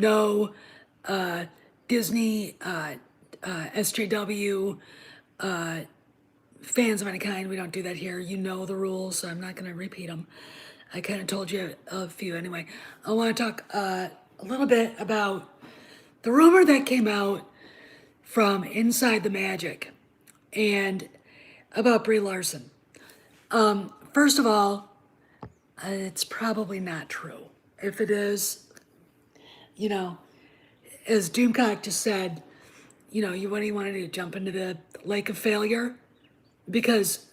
no Disney, SJW, fans of any kind. We don't do that here. You know the rules, so I'm not going to repeat them. I kind of told you a few anyway. I want to talk a little bit about the rumor that came out from Inside the Magic and about Brie Larson. First of all, it's probably not true. If it is, you know, as Doomcock just said, what do you want to do? Jump into the lake of failure? Because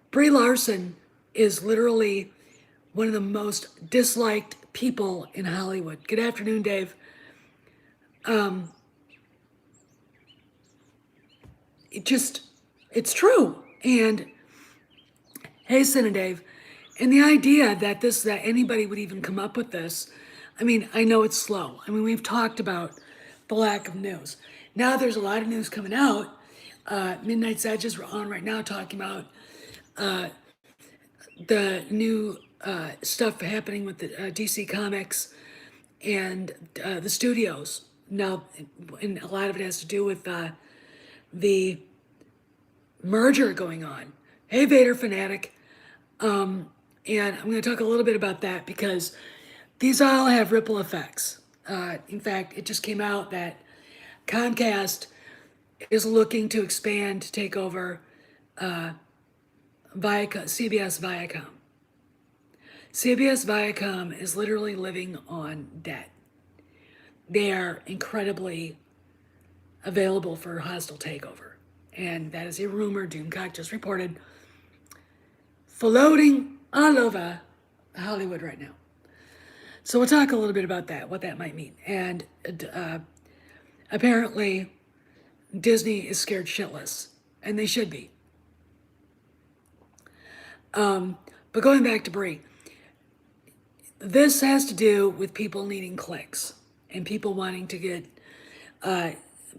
Brie Larson is literally one of the most disliked people in Hollywood. Good afternoon, Dave. It's true. And hey, Sin and Dave, and the idea that anybody would even come up with this, I mean, I know it's slow. I mean, we've talked about the lack of news. Now there's a lot of news coming out. Midnight's Edges we're on right now talking about the new stuff happening with the DC Comics and the studios. Now, and a lot of it has to do with the merger going on. Hey, Vader Fanatic. And I'm going to talk a little bit about that because these all have ripple effects. In fact, it just came out that Comcast is looking to expand to take over CBS Viacom. CBS Viacom is literally living on debt. They are incredibly available for a hostile takeover. And that is a rumor Doomcock just reported floating all over Hollywood right now. So we'll talk a little bit about that, what that might mean. And apparently Disney is scared shitless, and they should be. But going back to Brie, this has to do with people needing clicks and people wanting to get,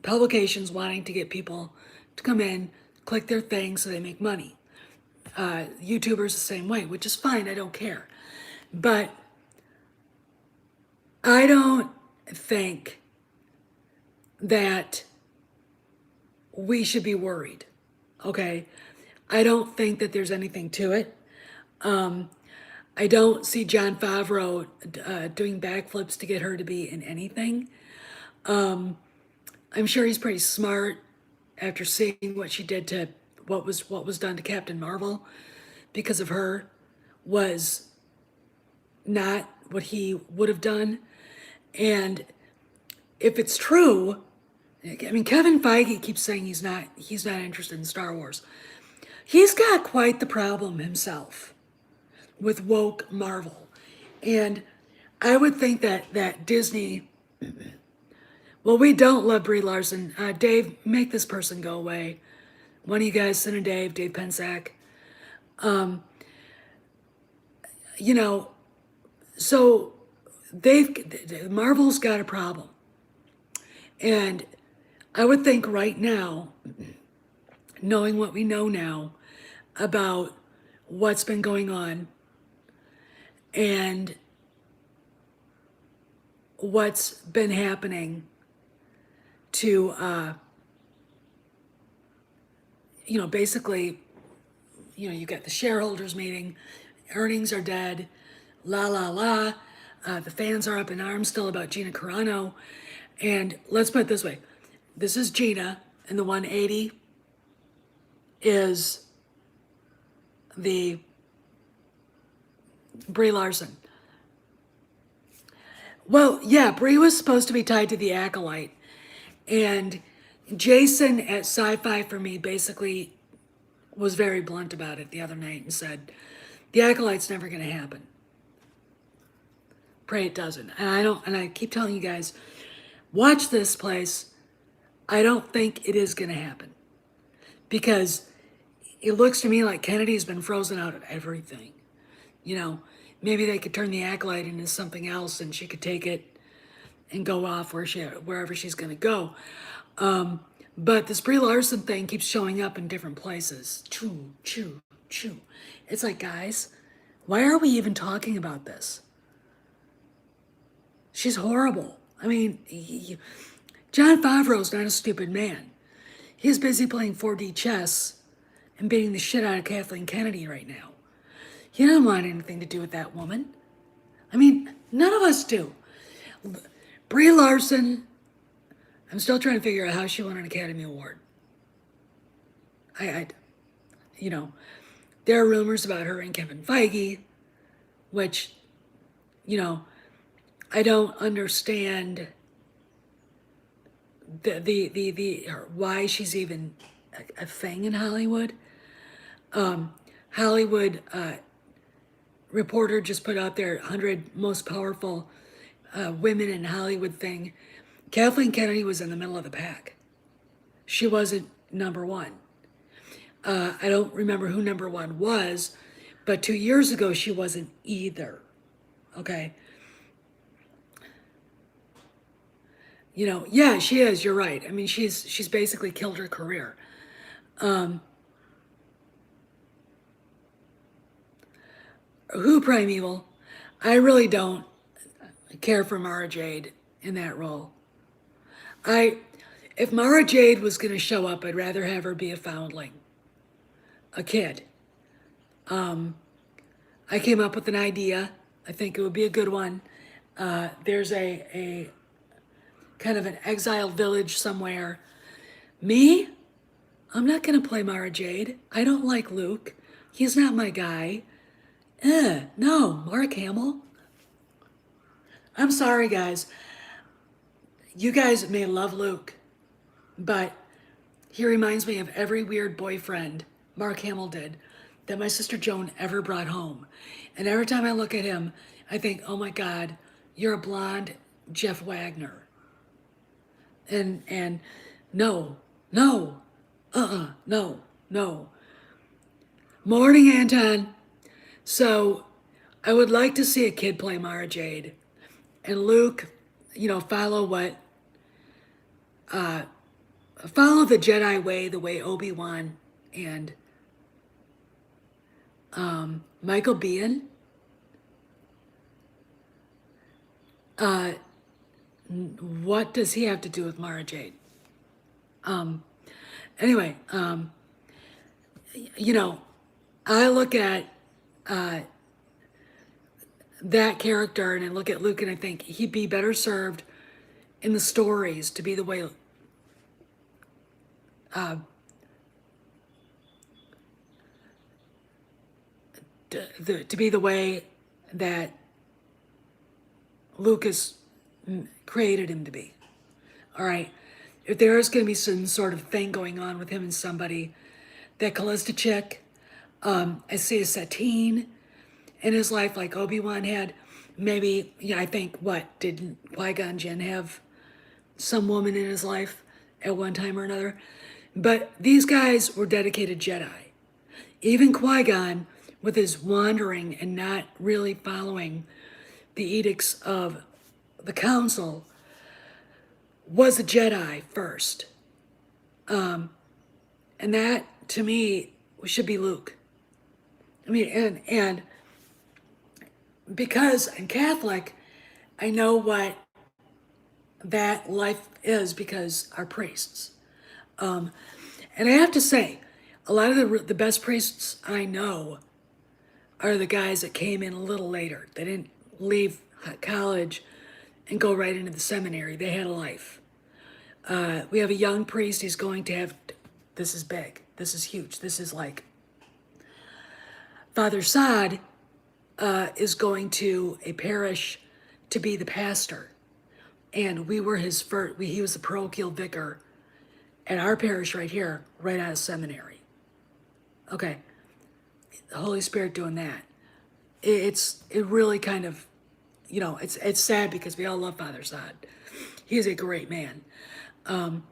publications wanting to get people to come in, click their thing so they make money. YouTubers the same way, which is fine, I don't care. But I don't think that we should be worried, okay? I don't think that there's anything to it. I don't see Jon Favreau doing backflips to get her to be in anything. I'm sure he's pretty smart after seeing what she did to what was done to Captain Marvel because of her was not what he would have done. And if it's true, I mean, Kevin Feige keeps saying he's not interested in Star Wars. He's got quite the problem himself with woke Marvel. And I would think that Disney, well, we don't love Brie Larson. Dave, make this person go away. One of you guys, Sin and Dave Pensack. So Marvel's got a problem. And I would think right now, knowing what we know now about what's been going on and what's been happening to, basically, you got the shareholders meeting, earnings are dead, la, la, la. The fans are up in arms still about Gina Carano. And let's put it this way. This is Gina, and the 180 is the Brie Larson. Well, yeah, Brie was supposed to be tied to the Acolyte. And Jason at Sci-Fi for Me basically was very blunt about it the other night and said, the Acolyte's never going to happen. Pray it doesn't. And I keep telling you guys, watch this place. I don't think it is going to happen. Because it looks to me like Kennedy's been frozen out of everything. Maybe they could turn the Acolyte into something else and she could take it and go off wherever she's going to go. But this Brie Larson thing keeps showing up in different places. Choo, choo, choo. It's like, guys, why are we even talking about this? She's horrible. I mean, Jon Favreau's not a stupid man. He's busy playing 4D chess and beating the shit out of Kathleen Kennedy right now. He doesn't want anything to do with that woman. I mean, none of us do. Brie Larson, I'm still trying to figure out how she won an Academy Award. I you know, there are rumors about her and Kevin Feige, which, you know, I don't understand why she's even a thing in Hollywood. Hollywood Reporter just put out their 100 most powerful women in Hollywood thing. Kathleen Kennedy was in the middle of the pack. She wasn't number one. I don't remember who number one was, but 2 years ago she wasn't either. Okay. You know, yeah, she is. You're right. I mean, she's basically killed her career. Who Primeval? I really don't care for Mara Jade in that role. If Mara Jade was going to show up, I'd rather have her be a foundling, a kid. I came up with an idea. I think it would be a good one. There's a kind of an exiled village somewhere. Me? I'm not going to play Mara Jade. I don't like Luke. He's not my guy. No, Mark Hamill. I'm sorry, guys. You guys may love Luke, but he reminds me of every weird boyfriend Mark Hamill did that my sister Joan ever brought home. And every time I look at him, I think, oh my God, you're a blonde Jeff Wagner. And no, no. Morning, Anton. So I would like to see a kid play Mara Jade. And Luke, you know, follow the Jedi way, the way Obi-Wan and Michael Biehn. What does he have to do with Mara Jade? Anyway, you know, I look at that character and I look at Luke and I think he'd be better served in the stories to be the way to be the way that Lucas created him to be. All right. If there is going to be some sort of thing going on with him and somebody, that Callista chick, I see a Satine in his life like Obi-Wan had. Maybe, yeah, I think, didn't Qui-Gon Jinn have some woman in his life at one time or another? But these guys were dedicated Jedi. Even Qui-Gon, with his wandering and not really following the edicts of the council, was a Jedi first. And that, to me, should be Luke. I mean, and because I'm Catholic, I know what that life is because our priests. And I have to say, a lot of the best priests I know are the guys that came in a little later. They didn't leave college and go right into the seminary. They had a life. We have a young priest. He's going to have, this is big. This is huge. This is like, Father Saad is going to a parish to be the pastor. And we were his first, he was the parochial vicar at our parish right here, right out of seminary. Okay. The Holy Spirit doing that. It really kind of, you know, it's sad because we all love Father Saad. He's a great man. And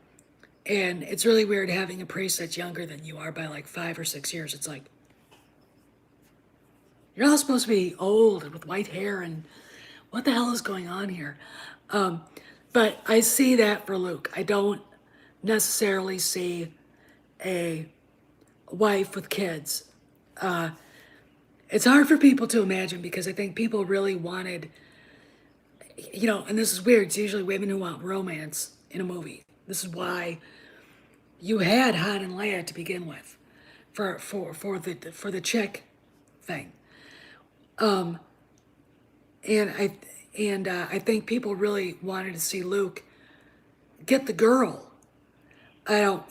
it's really weird having a priest that's younger than you are by like 5 or 6 years. It's like, you're all supposed to be old and with white hair and what the hell is going on here? But I see that for Luke. I don't necessarily see a wife with kids. It's hard for people to imagine because I think people really wanted and this is weird. It's usually women who want romance in a movie. This is why you had Han and Leia to begin with, for the chick thing. And I think people really wanted to see Luke get the girl. I don't,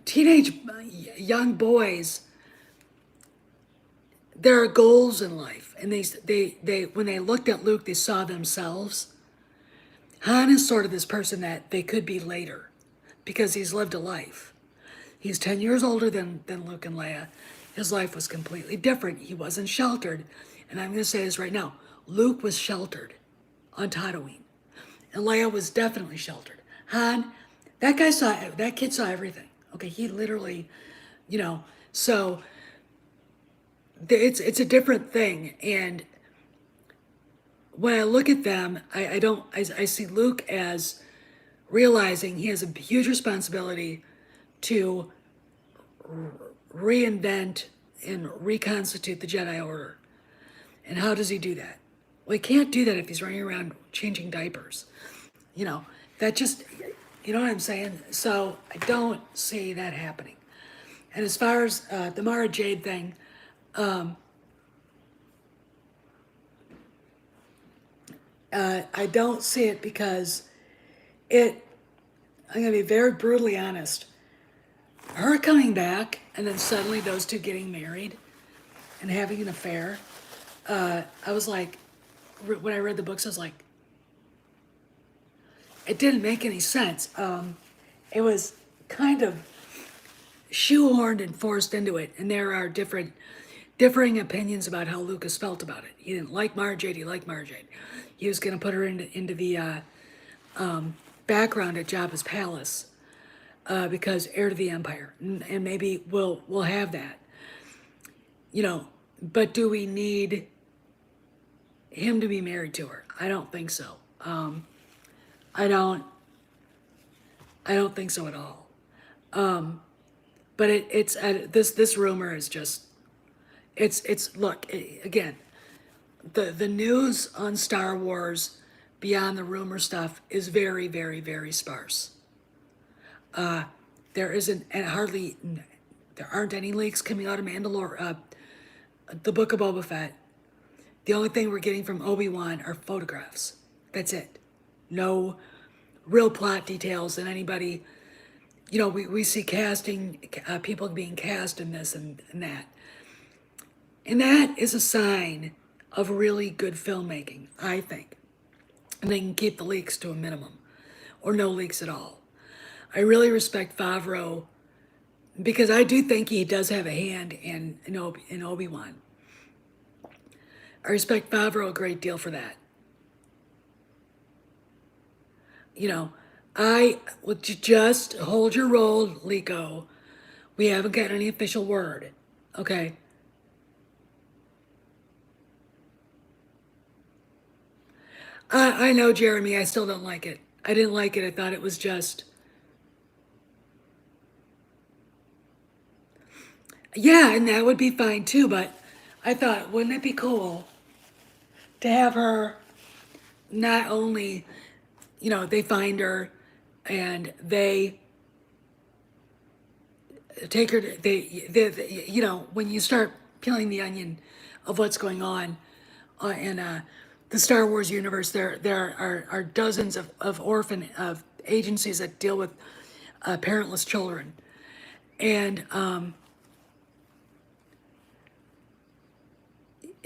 teenage young boys, there are goals in life, and they when they looked at Luke, they saw themselves. Han is sort of this person that they could be later, because he's lived a life. He's 10 years older than Luke and Leia. His life was completely different. He wasn't sheltered, and I'm going to say this right now: Luke was sheltered on Tatooine, and Leia was definitely sheltered. Han, that kid saw everything. Okay, he literally, so it's a different thing. And when I look at them, I see Luke as realizing he has a huge responsibility to reinvent and reconstitute the Jedi Order. And how does he do that? Well, he can't do that if he's running around changing diapers. That just, you know what I'm saying? So I don't see that happening. And as far as the Mara Jade thing, I don't see it because I'm going to be very brutally honest. Her coming back and then suddenly those two getting married and having an affair, I was like, when I read the books, I was like, it didn't make any sense. It was kind of shoehorned and forced into it, and there are differing opinions about how Lucas felt about it. He didn't like Mara Jade. He liked Mara Jade. He was going to put her into the background at Jabba's palace because heir to the Empire, and maybe we'll have that. But do we need him to be married to her? I don't think so. I don't think so at all. But it's this rumor is just it's look again, the news on Star Wars beyond the rumor stuff is very, very, very sparse. There isn't, and there aren't any leaks coming out of Mandalore, the Book of Boba Fett. The only thing we're getting from Obi-Wan are photographs. That's it. No real plot details, and anybody, we see casting, people being cast in this and that. And that is a sign of really good filmmaking, I think. And they can keep the leaks to a minimum, or no leaks at all. I really respect Favreau, because I do think he does have a hand in Obi-Wan. I respect Favreau a great deal for that. I would just hold your roll, Lico. We haven't got any official word, okay? I know, Jeremy, I still don't like it. I didn't like it. I thought it was just... Yeah, and that would be fine too, but I thought, wouldn't it be cool to have her not only, they find her and they take her, when you start peeling the onion of what's going on in the Star Wars universe, there are dozens of agencies that deal with parentless children. And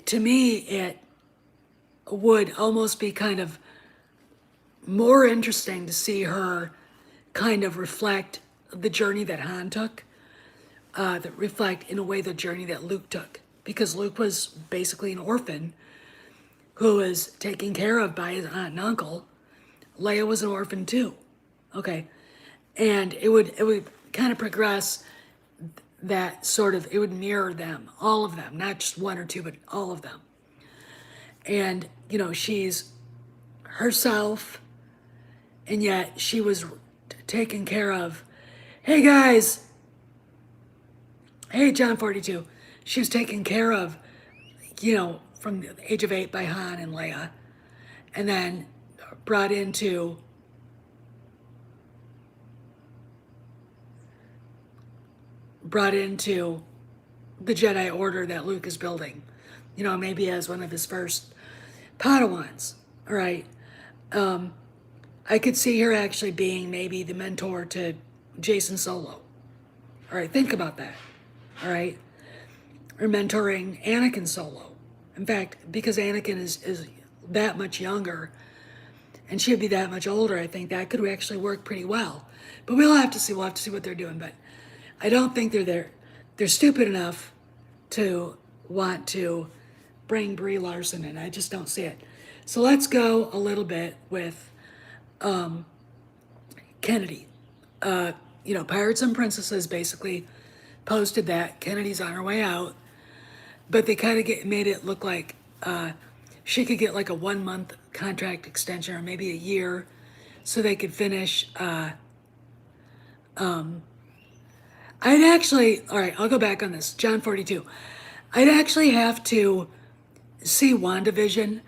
to me, it would almost be kind of more interesting to see her kind of reflect the journey that Han took, that reflect in a way the journey that Luke took. Because Luke was basically an orphan who was taken care of by his aunt and uncle. Leia was an orphan too. Okay. And it would kind of progress that sort of, it would mirror them, all of them, not just one or two, but all of them. And, she's herself, and yet she was taken care of. Hey guys, hey John 42, she was taken care of, from the age of 8 by Han and Leia. and then brought into the Jedi Order that Luke is building. You know, maybe as one of his first Padawans. All right. I could see her actually being maybe the mentor to Jason Solo. All right, think about that. All right. Or mentoring Anakin Solo. In fact, because Anakin is that much younger and she'd be that much older, I think that could actually work pretty well. But we'll have to see. We'll have to see what they're doing. But I don't think they're there. They're stupid enough to want to bring Brie Larson in. I just don't see it. So let's go a little bit with Kennedy. You know, Pirates and Princesses basically posted that Kennedy's on her way out, but they kind of made it look like she could get like a 1 month contract extension or maybe a year, so they could finish. I'd actually, all right, I'll go back on this. John 42. I'd actually have to see WandaVision,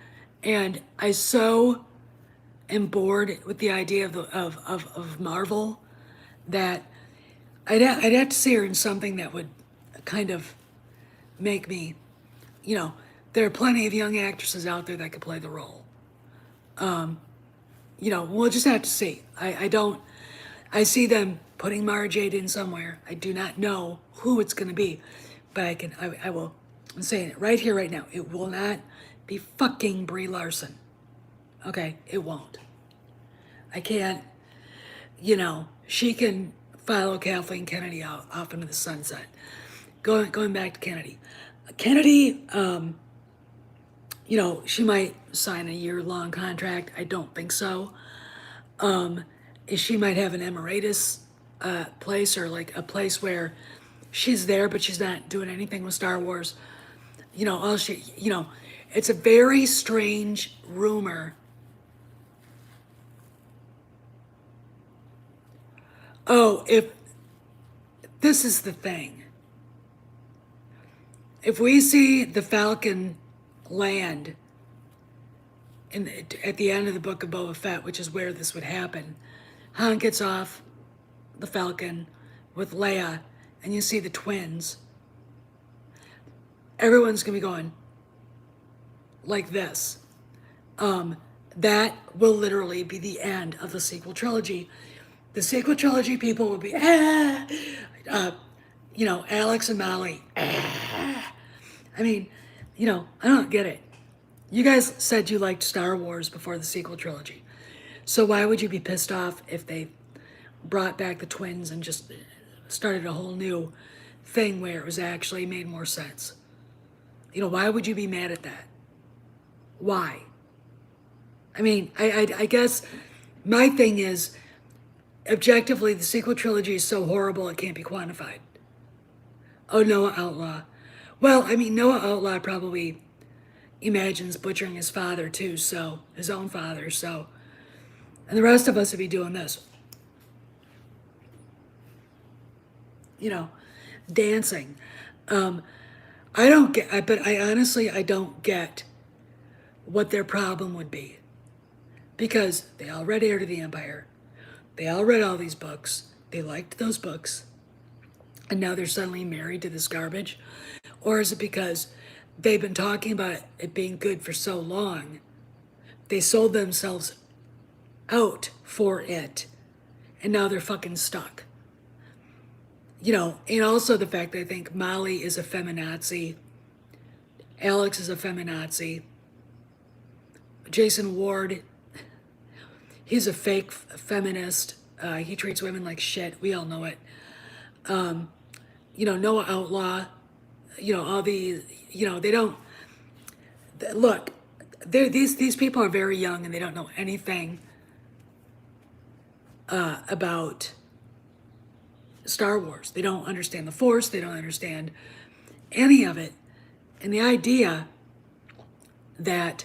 and I so am bored with the idea of Marvel that I'd have to see her in something that would kind of make me, you know, there are plenty of young actresses out there that could play the role. You know, we'll just have to see. I see them putting Mara Jade in somewhere. I do not know who it's going to be, but I will, I'm saying it right here, right now. It will not be fucking Brie Larson. Okay, it won't. I can't, you know, she can follow Kathleen Kennedy out off into the sunset. Going back to Kennedy. Kennedy, you know, she might sign a year-long contract. I don't think so. She might have an emeritus place, or like a place where she's there, but she's not doing anything with Star Wars. You know, you know, it's a very strange rumor. Oh, if this is the thing. If we see the Falcon land at the end of the Book of Boba Fett, which is where this would happen, Han gets off the Falcon with Leia, and you see the twins. Everyone's gonna be going like this. That will literally be the end of the sequel trilogy. The sequel trilogy people will be, you know, Alex and Molly. I mean, you know, I don't get it. You guys said you liked Star Wars before the sequel trilogy. So why would you be pissed off if they brought back the twins and just started a whole new thing where it was actually made more sense? You know, why would you be mad at that? Why? I mean, I guess my thing is, objectively, the sequel trilogy is so horrible it can't be quantified. Oh, Noah Outlaw. Well, I mean, Noah Outlaw probably imagines butchering his father too, so, his own father, so, and the rest of us would be doing this. You know, dancing. I don't get, but I honestly, I don't get what their problem would be. Because they all read Heir to the Empire. They all read all these books. They liked those books. And now they're suddenly married to this garbage? Or is it because they've been talking about it being good for so long, they sold themselves out for it, and now they're fucking stuck? You know, and also the fact that I think Molly is a feminazi, Alex is a feminazi, Jason Ward, he's a fake feminist. He treats women like shit. We all know it. You know, Noah Outlaw, you know, all these, you know, they don't, look, these people are very young and they don't know anything about Star Wars. They don't understand the Force. They don't understand any of it. And the idea that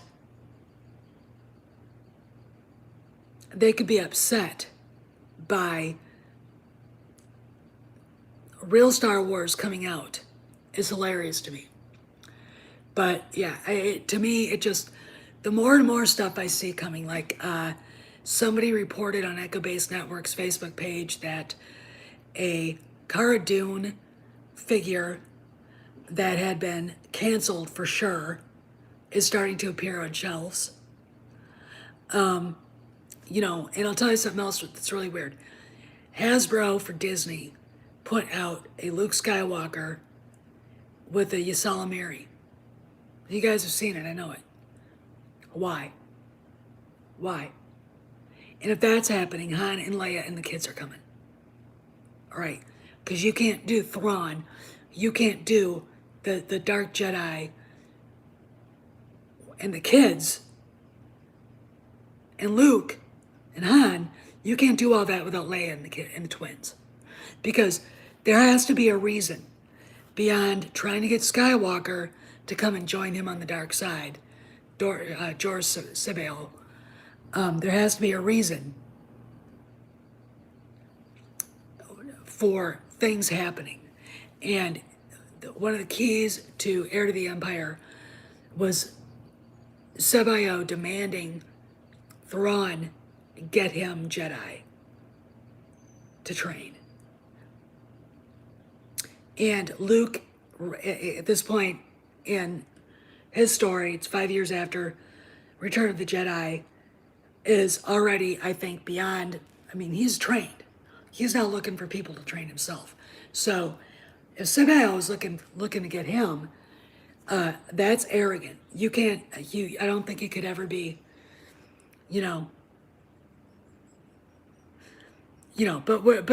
they could be upset by real Star Wars coming out is hilarious to me. But yeah, to me, it just, the more and more stuff I see coming, like somebody reported on Echo Base Network's Facebook page that a Cara Dune figure that had been canceled for sure is starting to appear on shelves. You know, and I'll tell you something else that's really weird. Hasbro for Disney put out a Luke Skywalker with a Ysalamiri. You guys have seen it, I know it. Why? Why? And if that's happening, Han and Leia and the kids are coming. All right, because you can't do Thrawn, you can't do the Dark Jedi and the kids and Luke and Han. You can't do all that without Leia and the twins, because there has to be a reason beyond trying to get Skywalker to come and join him on the dark side, George Sebeo. There has to be a reason for things happening. And one of the keys to Heir to the Empire was Sebeo demanding Thrawn get him Jedi to train. And Luke, at this point in his story, it's 5 years after Return of the Jedi, is already, I think, beyond, I mean, he's trained. He's now looking for people to train himself. So if Sebeo is looking to get him, that's arrogant. You can't, I don't think it could ever be, but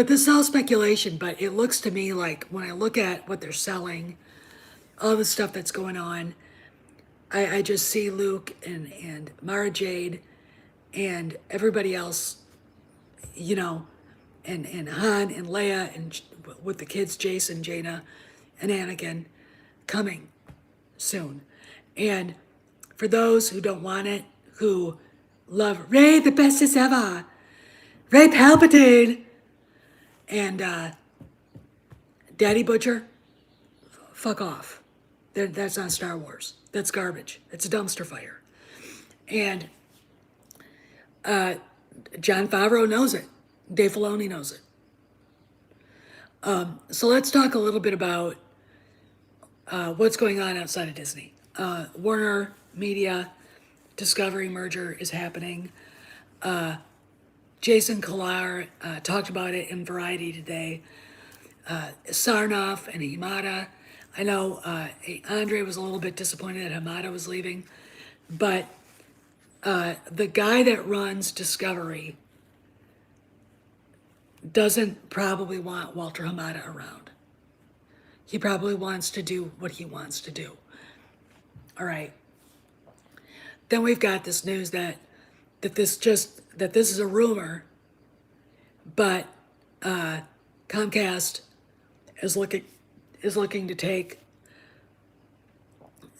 this is all speculation, but it looks to me like when I look at what they're selling, all the stuff that's going on, I just see Luke and Mara Jade and everybody else, and Han and Leia and with the kids, Jason, Jaina, and Anakin coming soon. And for those who don't want it, who love Rey the bestest ever, Rey Palpatine, and Daddy Butcher, fuck off. That's not Star Wars. That's garbage. It's a dumpster fire. And Jon Favreau knows it. Dave Filoni knows it. So let's talk a little bit about what's going on outside of Disney. Warner Media Discovery merger is happening. Jason Kilar talked about it in Variety today. Sarnoff and Hamada. I know Andre was a little bit disappointed that Hamada was leaving, but the guy that runs Discovery doesn't probably want Walter Hamada around. He probably wants to do what he wants to do. All right. Then we've got this news that this is a rumor, but Comcast is looking to take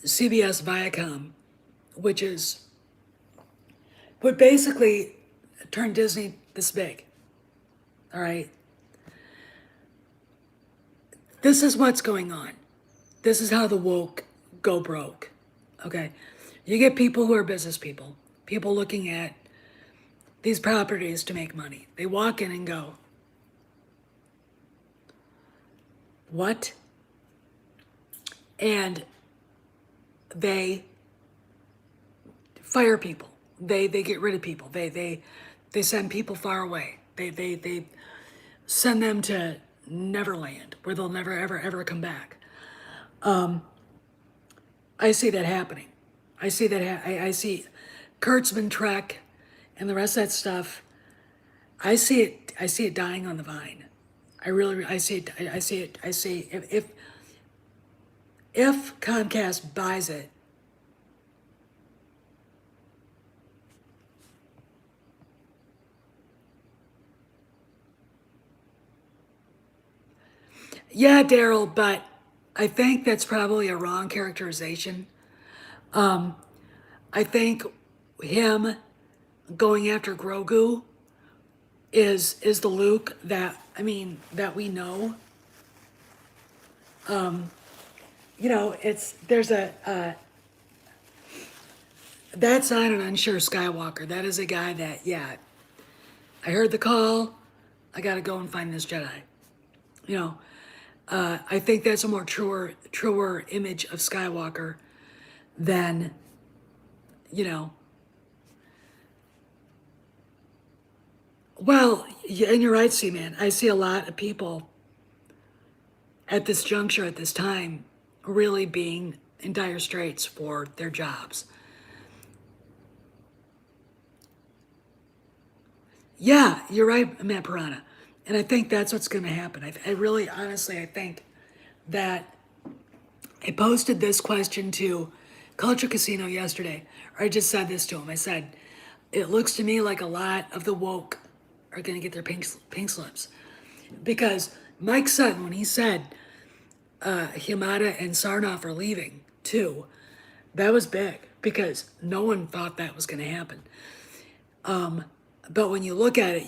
CBS Viacom, which would basically turn Disney this big. All right. This is what's going on. This is how the woke go broke. Okay. You get people who are business people looking at these properties to make money. They walk in and go, what? And they fire people. They get rid of people. They send people far away. They send them to Neverland, where they'll never ever come back. I see that happening. I see Kurtzman, Trek, and the rest of that stuff. I see it dying on the vine. I see it. I see if Comcast buys it, yeah, Daryl, but I think that's probably a wrong characterization. I think him going after Grogu is the Luke that we know. There's That's not an unsure Skywalker. That is a guy that, yeah, I heard the call. I got to go and find this Jedi. You know, I think that's a more truer image of Skywalker than, you know, well, yeah, and you're right, C-Man. I see a lot of people at this juncture, at this time, really being in dire straits for their jobs. Yeah, you're right, Matt Piranha. And I think that's what's going to happen. I really, honestly, I think that I posted this question to Culture Casino yesterday, or I just said this to him. I said, it looks to me like a lot of the woke are going to get their pink slips. Because Mike Sutton, when he said Yamada and Sarnoff are leaving too, that was big because no one thought that was going to happen. But when you look at it,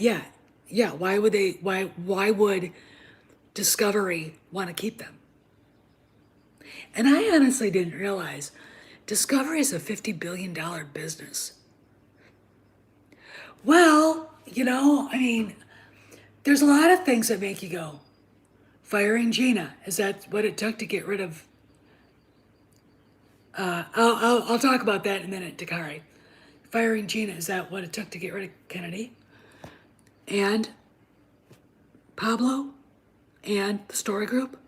yeah, why would Discovery want to keep them? And I honestly didn't realize Discovery is a $50 billion business. Well, I mean, there's a lot of things that make you go, firing Gina, is that what it took to get rid of? I'll talk about that in a minute, Dakari. Firing Gina, is that what it took to get rid of Kennedy? And Pablo? And the story group?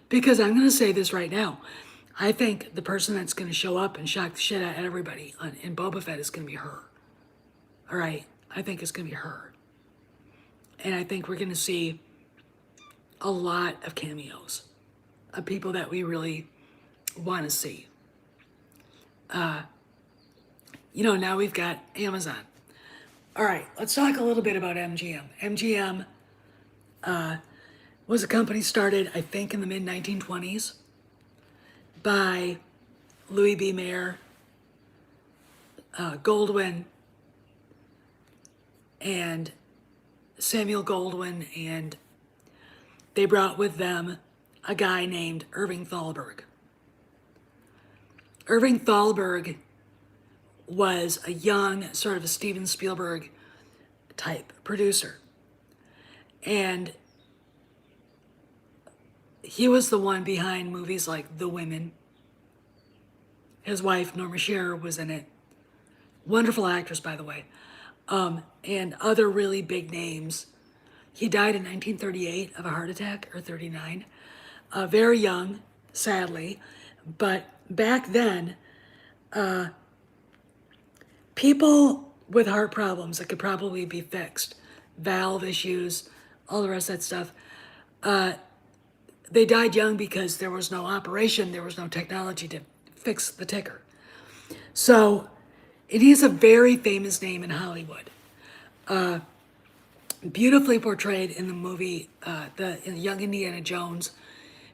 Because I'm going to say this right now. I think the person that's going to show up and shock the shit out of everybody in Boba Fett is going to be her. All right? I think it's going to be her. And I think we're going to see a lot of cameos of people that we really want to see. Now we've got Amazon. All right, let's talk a little bit about MGM. MGM was a company started, I think, in the mid-1920s by Louis B. Mayer, Goldwyn, and Samuel Goldwyn, and they brought with them a guy named Irving Thalberg. Irving Thalberg was a young, sort of a Steven Spielberg type producer. And he was the one behind movies like The Women. His wife, Norma Shearer, was in it. Wonderful actress, by the way. And other really big names. He died in 1938 of a heart attack, or 39. Very young, sadly. But back then, people with heart problems that could probably be fixed, valve issues, all the rest of that stuff, they died young because there was no operation, there was no technology to fix the ticker. So it is a very famous name in Hollywood. Beautifully portrayed in the movie, in the Young Indiana Jones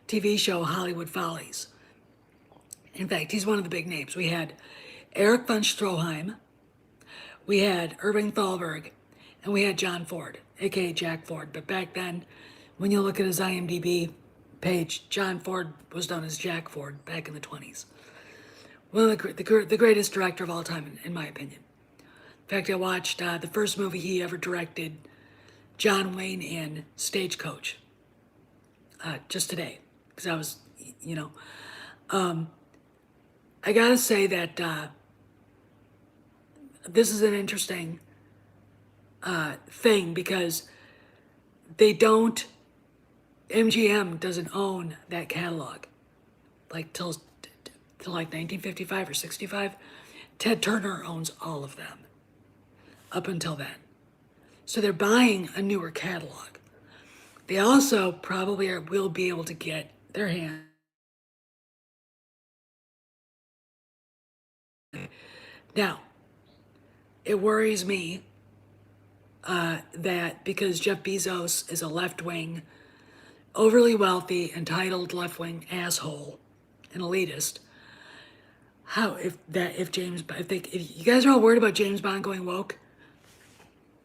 TV show, Hollywood Follies. In fact, he's one of the big names. We had Erich von Stroheim, we had Irving Thalberg, and we had John Ford, aka Jack Ford. But back then, when you look at his IMDb page, John Ford was known as Jack Ford back in the 20s. One of the greatest director of all time, in my opinion. In fact, I watched the first movie he ever directed, John Wayne in Stagecoach, just today, because I was, I gotta say that this is an interesting thing because MGM doesn't own that catalog, like till like 1955 or 65. Ted Turner owns all of them up until then. So they're buying a newer catalog. They also probably will be able to get their hand. Now, it worries me that because Jeff Bezos is a left-wing, overly wealthy, entitled left-wing asshole, an elitist, if you guys are all worried about James Bond going woke,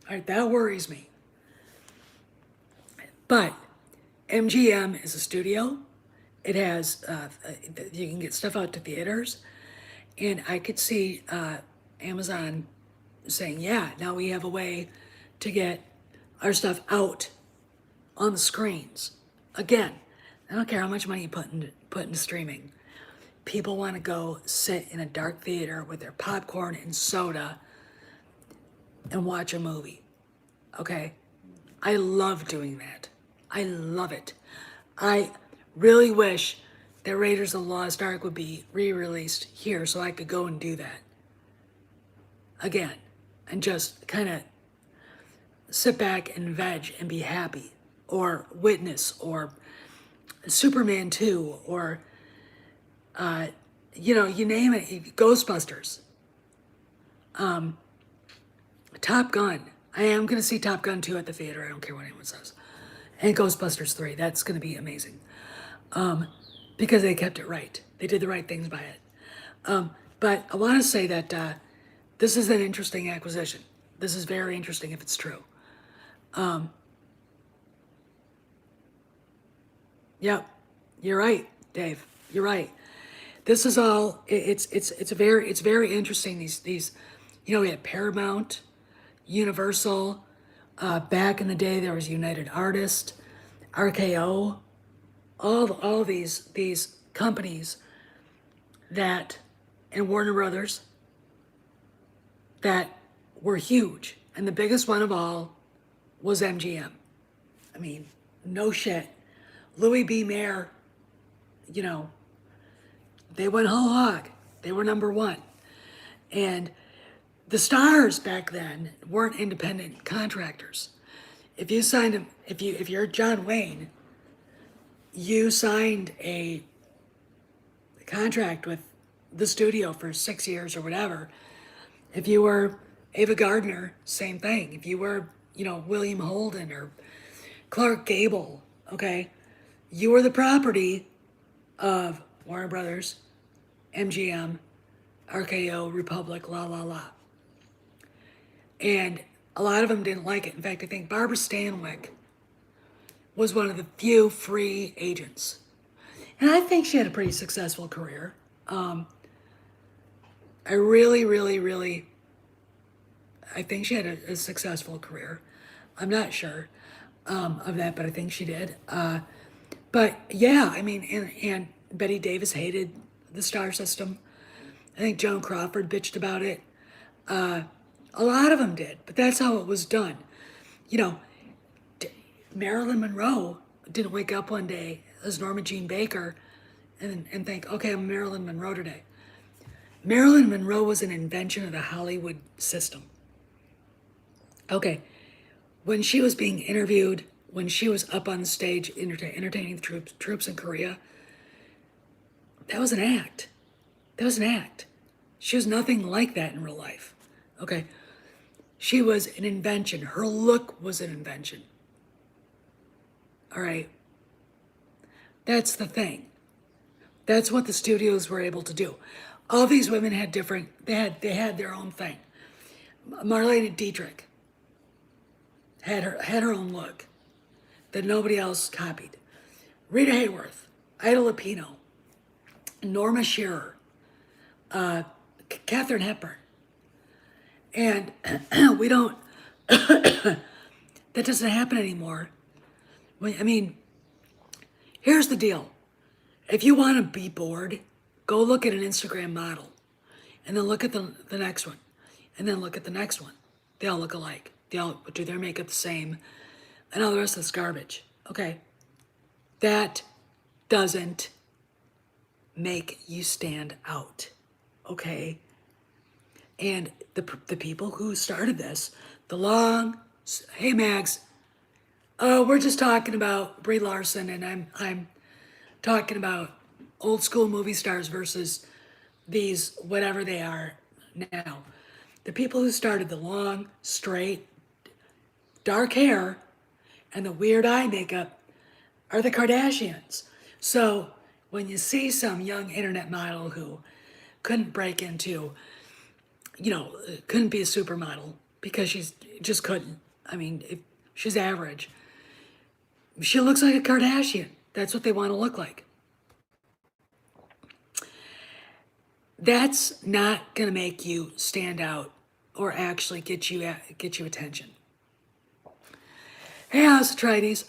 all right, that worries me. But MGM is a studio. It has, you can get stuff out to theaters. And I could see Amazon saying, yeah, now we have a way to get our stuff out on the screens. Again, I don't care how much money you put into streaming. People want to go sit in a dark theater with their popcorn and soda and watch a movie. Okay? I love doing that. I love it. I really wish that Raiders of the Lost Ark would be re-released here so I could go and do that again and just kind of sit back and veg and be happy, or Witness, or Superman 2, or you name it, Ghostbusters, Top Gun. I am going to see Top Gun 2 at the theater. I don't care what anyone says. And Ghostbusters 3. That's going to be amazing. Because they kept it right. They did the right things by it. But I want to say that this is an interesting acquisition. This is very interesting if it's true. Yep, you're right, Dave. You're right. This is all. It's very interesting. These, we had Paramount, Universal. Back in the day, there was United Artists, RKO, all these companies that, and Warner Brothers, that were huge, and the biggest one of all was MGM. I mean, no shit. Louis B. Mayer, they went whole hog. They were number one. And the stars back then weren't independent contractors. If you signed them, if you're John Wayne, you signed a contract with the studio for 6 years or whatever. If you were Ava Gardner, same thing. If you were, William Holden or Clark Gable, okay, you were the property of Warner Brothers, MGM, RKO, Republic, la la la. And a lot of them didn't like it. In fact, I think Barbara Stanwyck was one of the few free agents. And I think she had a pretty successful career. I really, really, really, I think she had a successful career. I'm not sure of that, but I think she did. But yeah, I mean, and Betty Davis hated the star system. I think Joan Crawford bitched about it. A lot of them did, but that's how it was done. Marilyn Monroe didn't wake up one day as Norma Jean Baker and think, okay, I'm Marilyn Monroe today. Marilyn Monroe was an invention of the Hollywood system. Okay, when she was being interviewed, when she was up on stage entertaining the troops in Korea, that was an act. That was an act. She was nothing like that in real life. Okay, she was an invention. Her look was an invention. All right, that's the thing. That's what the studios were able to do. All these women had different. They had their own thing. Marlene Dietrich had her own look that nobody else copied. Rita Hayworth, Ida Lupino, Norma Shearer, Katharine Hepburn, and we don't. That doesn't happen anymore. Here's the deal. If you want to be bored, go look at an Instagram model, and then look at the next one, and then look at the next one. They all look alike. They all do their makeup the same, and all the rest of it's garbage. Okay, that doesn't make you stand out. Okay, and the people who started this, hey Mags, we're just talking about Brie Larson, and I'm talking about old school movie stars versus these whatever they are now. The people who started the long, straight, dark hair and the weird eye makeup are the Kardashians. So when you see some young internet model who couldn't break into, couldn't be a supermodel because she's just couldn't. If she's average, she looks like a Kardashian. That's what they want to look like. that's not going to make you stand out or actually get you attention. Hey, how's the Trides?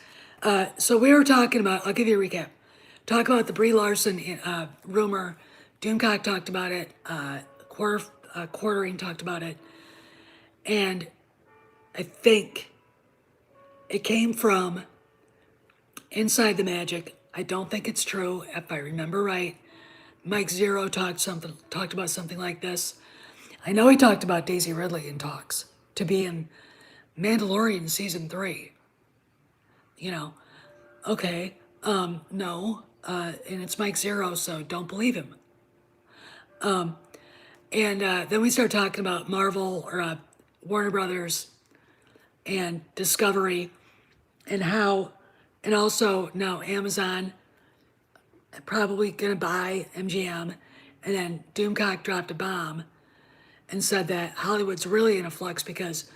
So we were talking about, I'll give you a recap. Talk about the Brie Larson rumor. Doomcock talked about it. Quartering talked about it. And I think it came from Inside the Magic. I don't think it's true, if I remember right. Mike Zeroh talked about something like this. I know he talked about Daisy Ridley in talks to be in Mandalorian season 3. You know, okay, no, and it's Mike Zeroh, so don't believe him. And then we start talking about Marvel or Warner Brothers and Discovery and how, and also now Amazon probably gonna buy MGM, and then Doomcock dropped a bomb and said that Hollywood's really in a flux because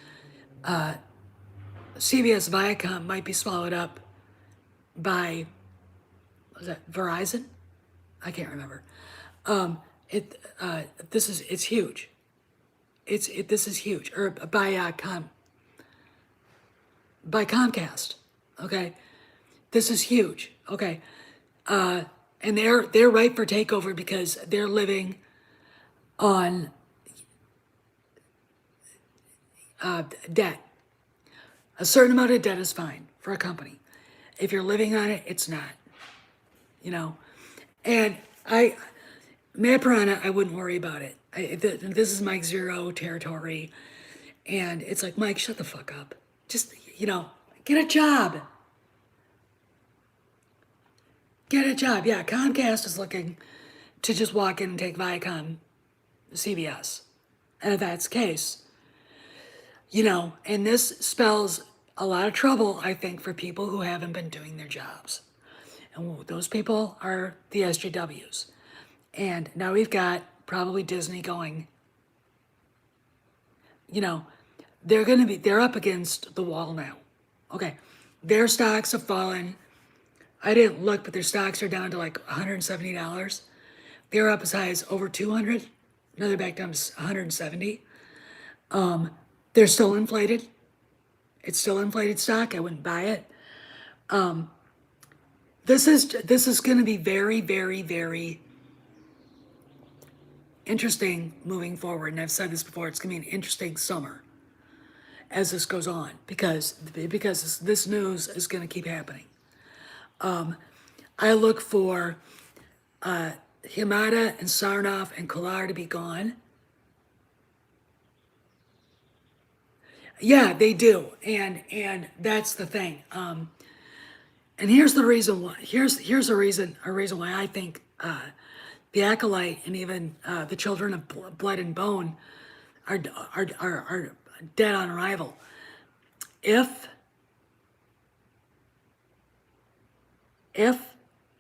CBS Viacom might be swallowed up by, was that Verizon? I can't remember. It's huge. This is huge. Or by Comcast. Okay, this is huge. Okay, and they're ripe for takeover because they're living on debt. A certain amount of debt is fine for a company. If you're living on it, it's not. You know, and Matt Piranha, I wouldn't worry about it. This is Mike Zeroh territory, and it's like, Mike, shut the fuck up. Just, get a job. Get a job. Yeah, Comcast is looking to just walk in and take Viacom, CBS. And if that's the case, and this spells a lot of trouble, I think, for people who haven't been doing their jobs. And those people are the SJWs. And now we've got probably Disney going, they're up against the wall now. Okay, their stocks have fallen. I didn't look, but their stocks are down to like $170. They're up as high as over 200. Now they're back down to 170. They're still inflated. It's still inflated stock. I wouldn't buy it. This is going to be very, very, very interesting moving forward. And I've said this before. It's going to be an interesting summer as this goes on because this news is going to keep happening. I look for Hamada and Sarnoff and Kolar to be gone. Yeah, they do, and that's the thing. And here's the reason why. Here's a reason why I think the Acolyte and even the Children of Blood and Bone are dead on arrival. If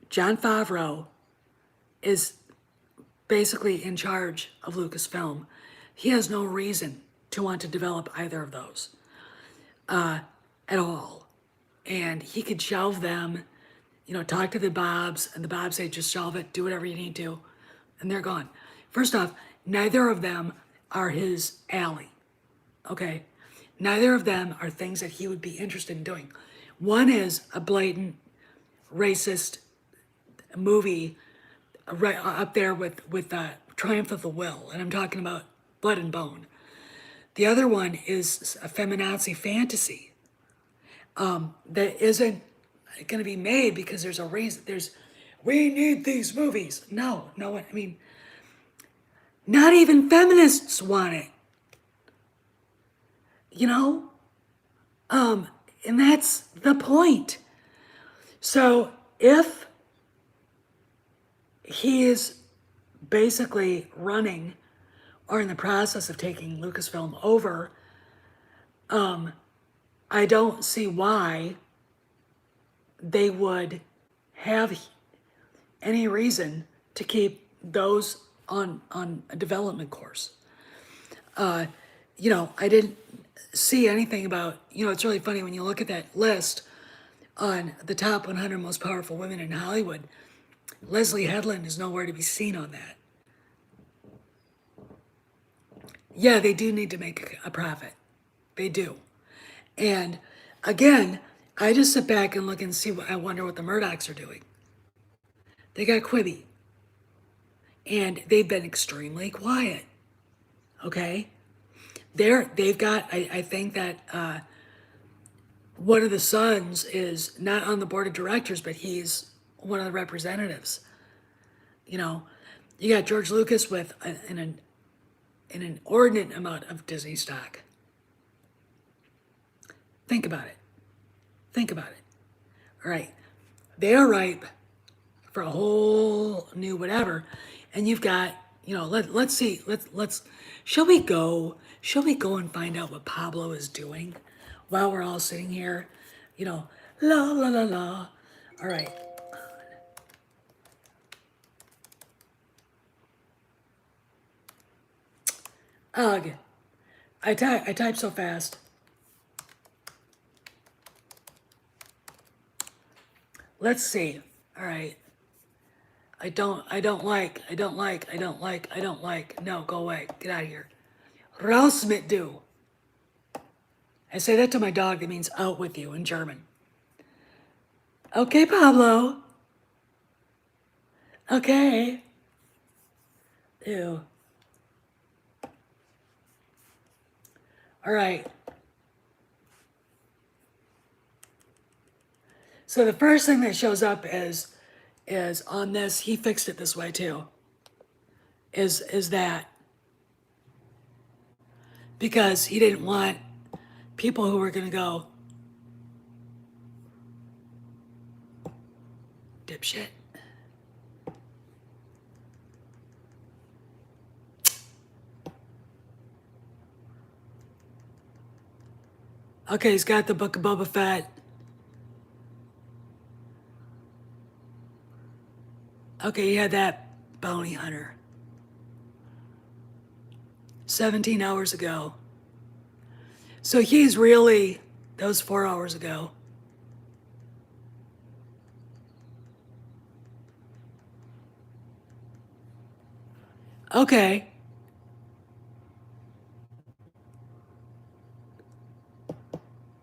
Jon Favreau is basically in charge of Lucasfilm, he has no reason to want to develop either of those at all. And he could shelve them, talk to the Bobs, and the Bobs say, just shelve it, do whatever you need to, and they're gone. First off, neither of them are his alley, okay? Neither of them are things that he would be interested in doing. One is a blatant racist movie right up there with Triumph of the Will, and I'm talking about Blood and Bone. The other one is a feminazi fantasy that isn't going to be made because there's a reason. We need these movies. No, I mean, not even feminists want it. And that's the point. So if he is basically running or in the process of taking Lucasfilm over, I don't see why they would have any reason to keep those on a development course. I didn't see anything about, it's really funny when you look at that list on the top 100 most powerful women in Hollywood, Leslie Headland is nowhere to be seen on that. Yeah, they do need to make a profit. They do. And again, I just sit back and look and see what I wonder what the Murdochs are doing. They got Quibi, and they've been extremely quiet. Okay, they've got. I think that one of the sons is not on the board of directors, but he's one of the representatives. You know, you got George Lucas with an inordinate amount of Disney stock. Think about it. Think about it. All right, they are ripe for a whole new whatever, and you've got, let's see, let's shall we go and find out what Pablo is doing while we're all sitting here, you know, la la la la. All right. Ugh. I type so fast. Let's see. All right. I don't like. No, go away. Get out of here. Raus mit du. I say that to my dog. That means out with you in German. Okay, Pablo. Okay. Ew. All right. So the first thing that shows up is on this, he fixed it this way too. Is that because he didn't want people who were gonna go dipshit. Okay, he's got the Book of Boba Fett. Okay, he had that bounty hunter. 17 hours ago. So he's really, that was 4 hours ago. Okay.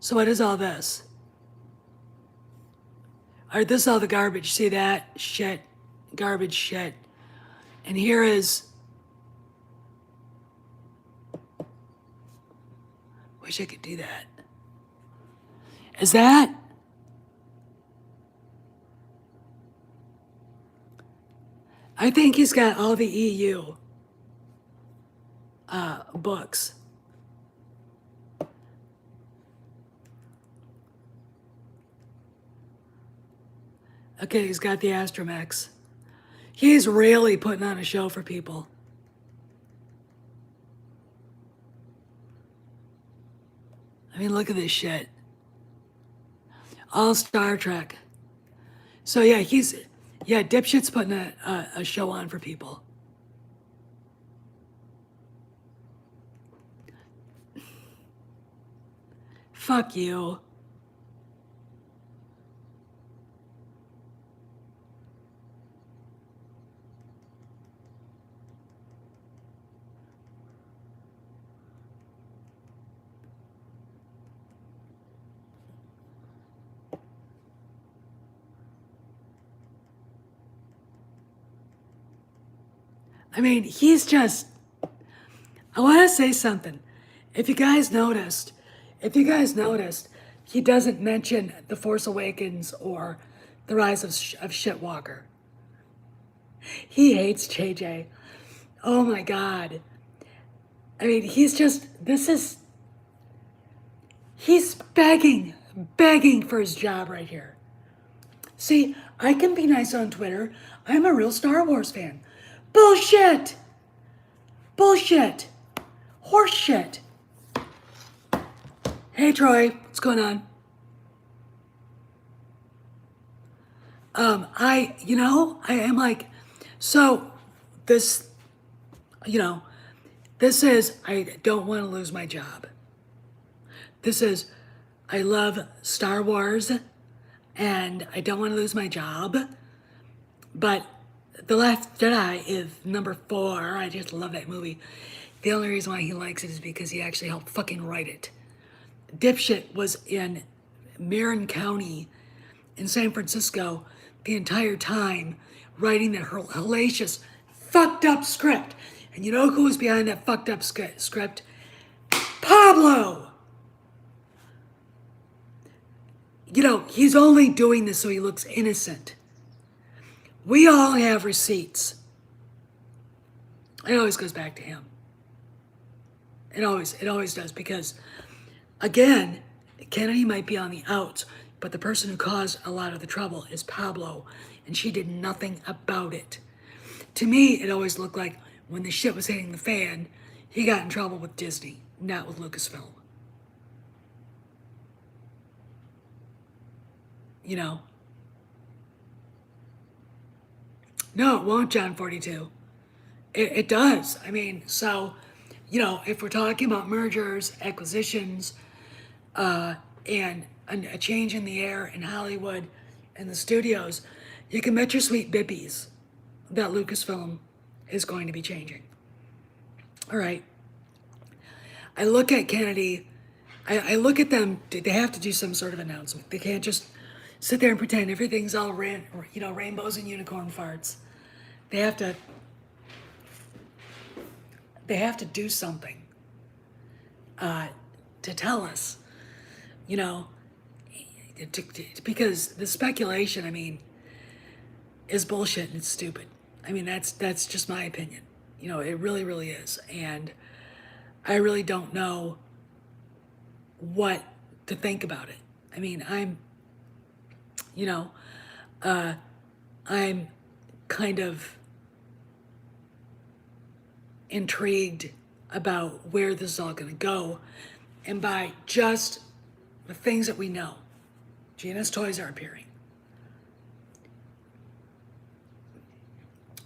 So what is all this? All right, this is all the garbage. See that? Shit. Garbage shit. And here is, wish I could do that. Is that? I think he's got all the EU books. Okay, he's got the Astromechs. He's really putting on a show for people. I mean, look at this shit. All Star Trek. So yeah, dipshit's putting a show on for people. Fuck you. I mean, he's just, I want to say something. If you guys noticed, he doesn't mention The Force Awakens or The Rise of Shitwalker. He hates JJ. Oh my God. I mean, he's begging for his job right here. See, I can be nice on Twitter. I'm a real Star Wars fan. Bullshit! Bullshit! Horse shit! Hey Troy, what's going on? I am like, so this, this is, I don't want to lose my job. This is, I love Star Wars and I don't want to lose my job, but The Last Jedi is number 4. I just love that movie. The only reason why he likes it is because he actually helped fucking write it. Dipshit was in Marin County in San Francisco the entire time writing that hellacious, fucked up script. And you know who was behind that fucked up script? Pablo! You know, he's only doing this so he looks innocent. We all have receipts. It always goes back to him. It always does, because again, Kennedy might be on the outs, but the person who caused a lot of the trouble is Pablo, and she did nothing about it. To me, it always looked like when the shit was hitting the fan, he got in trouble with Disney, not with Lucasfilm. You know? No, it won't, John 42. It does. I mean, so, you know, if we're talking about mergers, acquisitions, and a change in the air in Hollywood and the studios, you can bet your sweet bippies that Lucasfilm is going to be changing. All right. I look at Kennedy, I look at them, they have to do some sort of announcement. They can't just sit there and pretend everything's all rainbows and unicorn farts. They have to do something to tell us, you know, because the speculation, I mean, is bullshit and it's stupid. I mean, that's just my opinion. You know, it really, really is. And I really don't know what to think about it. I mean, I'm kind of intrigued about where this is all going to go. And by just the things that we know, Gina's toys are appearing.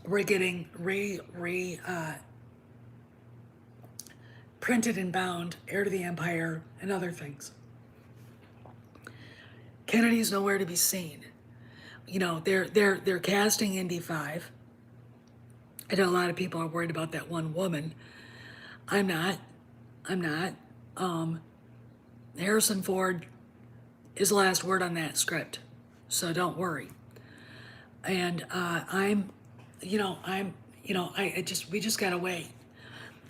We're getting printed and bound Heir to the Empire and other things. Kennedy's nowhere to be seen. You know, they're casting Indy 5. I know a lot of people are worried about that one woman. I'm not. Harrison Ford is the last word on that script, so don't worry. And we just gotta wait.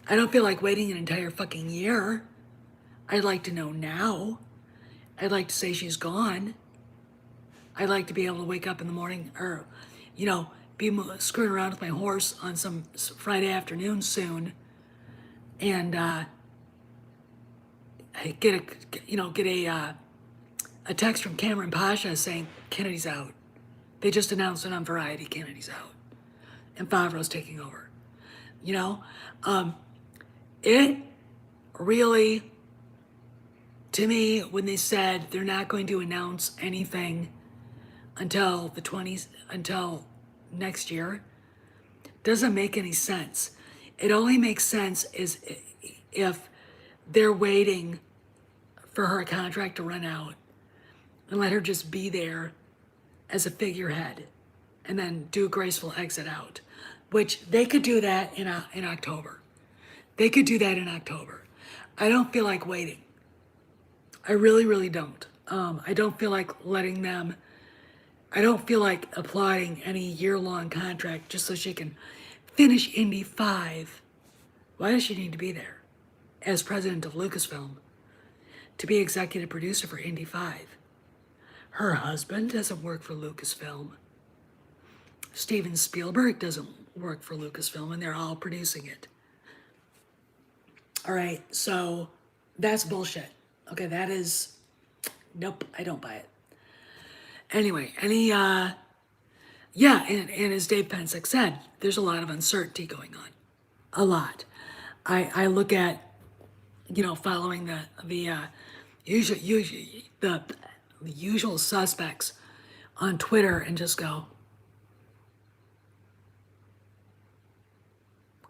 I don't feel like waiting an entire fucking year. I'd like to know now. I'd like to say she's gone. I'd like to be able to wake up in the morning, or, you know, be screwing around with my horse on some Friday afternoon soon, and get a text from Cameron Pasha saying Kennedy's out. They just announced it on Variety. Kennedy's out, and Favreau's taking over. You know, it really, to me, when they said they're not going to announce anything until the 20s, until next year, doesn't make any sense. It only makes sense if they're waiting for her contract to run out and let her just be there as a figurehead and then do a graceful exit out, which they could do that in October. They could do that in October. I don't feel like waiting. I really, really don't. I don't feel like letting them, I don't feel like applauding any year-long contract just so she can finish Indy 5. Why does she need to be there as president of Lucasfilm to be executive producer for Indy 5? Her husband doesn't work for Lucasfilm. Steven Spielberg doesn't work for Lucasfilm, and they're all producing it. All right, so that's bullshit. Okay, that is, nope, I don't buy it. Anyway, and as Dave Pensick said, there's a lot of uncertainty going on. A lot. I look at, following the usual suspects on Twitter and just go,